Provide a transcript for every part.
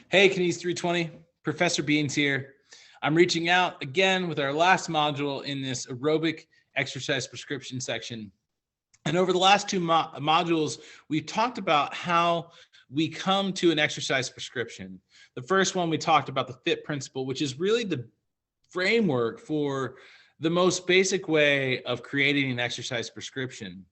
Hey, Kines 320, Professor Beans here. I'm reaching out again with our last module in this aerobic exercise prescription section. And over the last two modules, we've talked about how we come to an exercise prescription. The first one, we talked about the FIT principle, which is really the framework for the most basic way of creating an exercise prescription.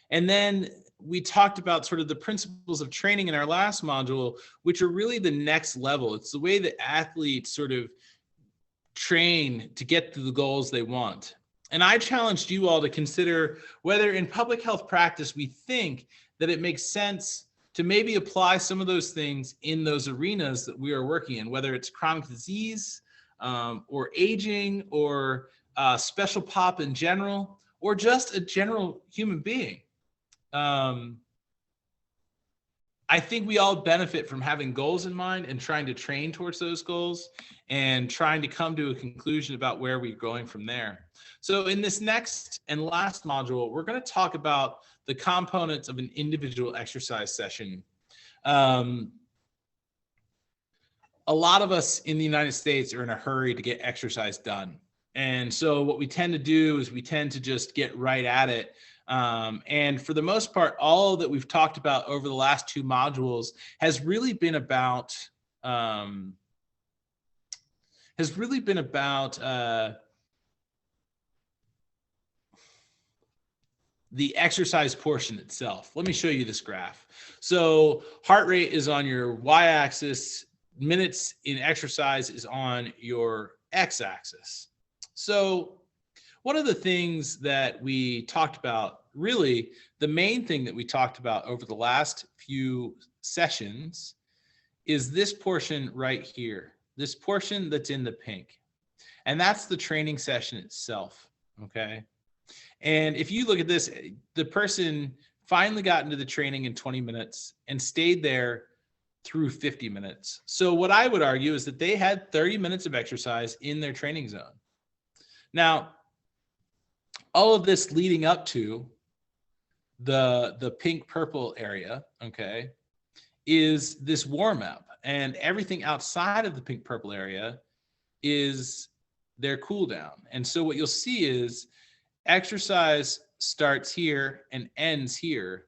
And then we talked about sort of the principles of training in our last module, which are really the next level. It's the way that athletes sort of train to get to the goals they want. And I challenged you all to consider whether in public health practice, we think that it makes sense to maybe apply some of those things in those arenas that we are working in, whether it's chronic disease or aging or special pop in general, or just a general human being. I think we all benefit from having goals in mind and trying to train towards those goals and trying to come to a conclusion about where we're going from there. So in this next and last module, we're going to talk about the components of an individual exercise session. A lot of us in the United States are in a hurry to get exercise done. And so what we tend to do is we tend to just get right at it. And for the most part, all that we've talked about over the last two modules has really been about the exercise portion itself. Let me show you this graph. So heart rate is on your y-axis, minutes in exercise is on your x-axis. So one of the things that we talked about, really the main thing that we talked about over the last few sessions, is this portion right here, this portion that's in the pink. And that's the training session itself, okay? And if you look at this, the person finally got into the training in 20 minutes and stayed there through 50 minutes. So what I would argue is that they had 30 minutes of exercise in their training zone. Now, all of this leading up to the pink purple area, okay, is this warm up, and everything outside of the pink purple area is their cool down. And so what you'll see is exercise starts here and ends here.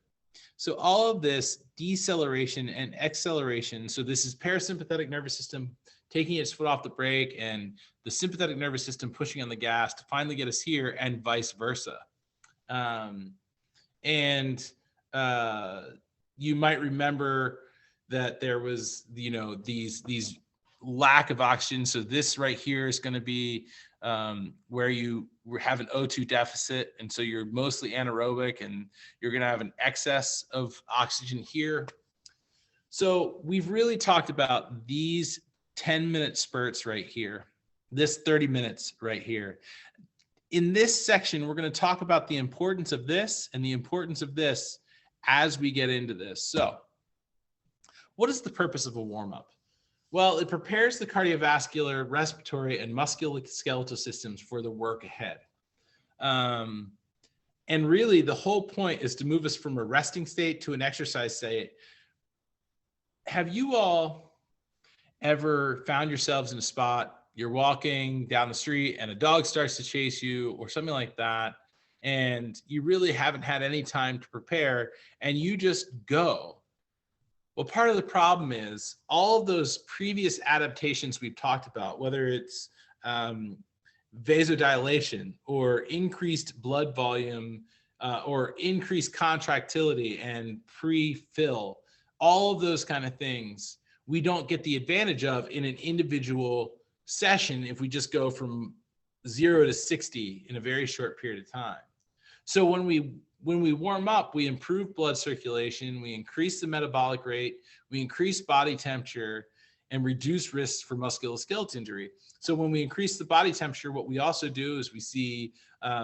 So all of this deceleration and acceleration, so this is parasympathetic nervous system taking its foot off the brake and the sympathetic nervous system pushing on the gas to finally get us here, and vice versa. You might remember that there was, these lack of oxygen. So this right here is going to be where you have an O2 deficit. And so you're mostly anaerobic and you're going to have an excess of oxygen here. So we've really talked about these 10-minute spurts right here, this 30 minutes right here. In this section, we're going to talk about the importance of this and the importance of this as we get into this. So what is the purpose of a warm-up? Well, it prepares the cardiovascular, respiratory, and musculoskeletal systems for the work ahead. And really, the whole point is to move us from a resting state to an exercise state. Have you all ever found yourselves in a spot, you're walking down the street and a dog starts to chase you or something like that, and you really haven't had any time to prepare and you just go? Well, part of the problem is all of those previous adaptations we've talked about, whether it's vasodilation or increased blood volume or increased contractility and pre-fill, all of those kind of things, we don't get the advantage of in an individual session if we just go from 0 to 60 in a very short period of time. So when we warm up, we improve blood circulation, we increase the metabolic rate, we increase body temperature, and reduce risks for musculoskeletal injury. So when we increase the body temperature, what we also do is we see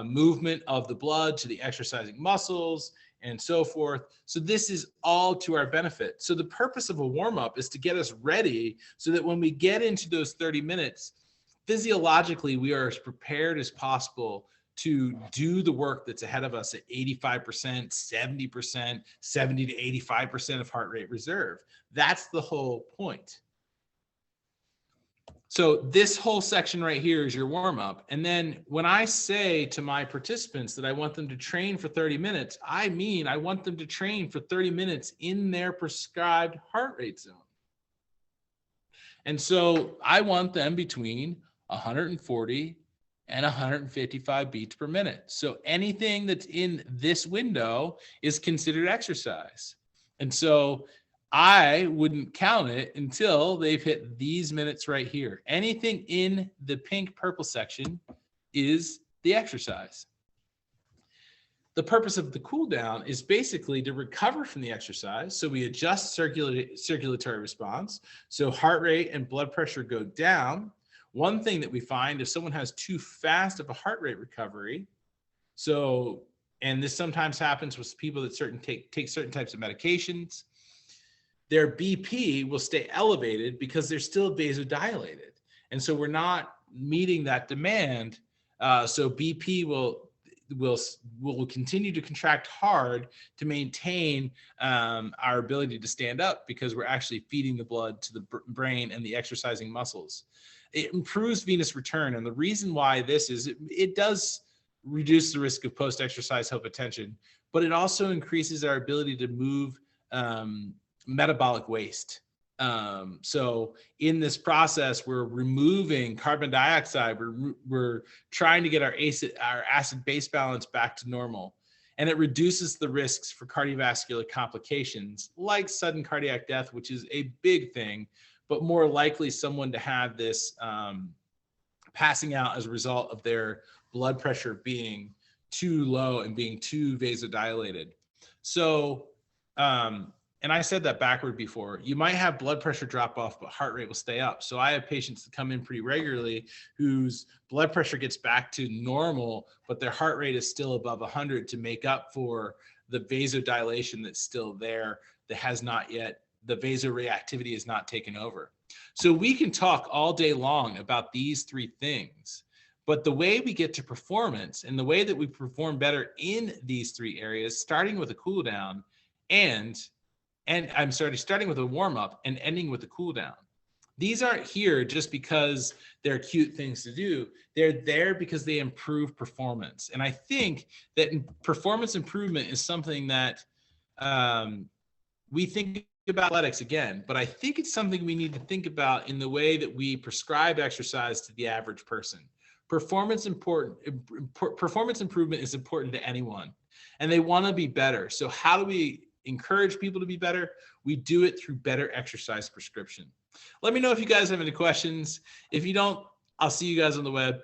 movement of the blood to the exercising muscles and so forth. So this is all to our benefit. So the purpose of a warm-up is to get us ready so that when we get into those 30 minutes, physiologically, we are as prepared as possible to do the work that's ahead of us at 85%, 70%, 70 to 85% of heart rate reserve. That's the whole point. So this whole section right here is your warm up. And then when I say to my participants that I want them to train for 30 minutes, I mean, I want them to train for 30 minutes in their prescribed heart rate zone. And so I want them between 140 and 155 beats per minute. So anything that's in this window is considered exercise. And so I wouldn't count it until they've hit these minutes right here. Anything in the pink purple section is the exercise. The purpose of the cool down is basically to recover from the exercise. So we adjust circulatory response. So heart rate and blood pressure go down. One thing that we find if someone has too fast of a heart rate recovery, and this sometimes happens with people that take certain types of medications, their BP will stay elevated because they're still vasodilated. And so we're not meeting that demand. So BP will continue to contract hard to maintain our ability to stand up because we're actually feeding the blood to the brain and the exercising muscles. It improves venous return. And the reason why this is, it does reduce the risk of post-exercise hypotension, but it also increases our ability to move metabolic waste. So in this process, we're removing carbon dioxide. We're trying to get our acid base balance back to normal, and it reduces the risks for cardiovascular complications like sudden cardiac death, which is a big thing, but more likely someone to have this passing out as a result of their blood pressure being too low and being too vasodilated. So, and I said that backward before. You might have blood pressure drop off, but heart rate will stay up. So I have patients that come in pretty regularly whose blood pressure gets back to normal, but their heart rate is still above 100 to make up for the vasodilation that's still there, that has not yet, the vasoreactivity is not taken over. So we can talk all day long about these three things, but the way we get to performance and the way that we perform better in these three areas, starting with a cool down starting with a warm up and ending with a cool down. These aren't here just because they're cute things to do. They're there because they improve performance. And I think that performance improvement is something that we think about athletics again, but I think it's something we need to think about in the way that we prescribe exercise to the average person. Performance improvement is important to anyone, and they want to be better. So how do we encourage people to be better? We do it through better exercise prescription. Let me know if you guys have any questions. If you don't, I'll see you guys on the web.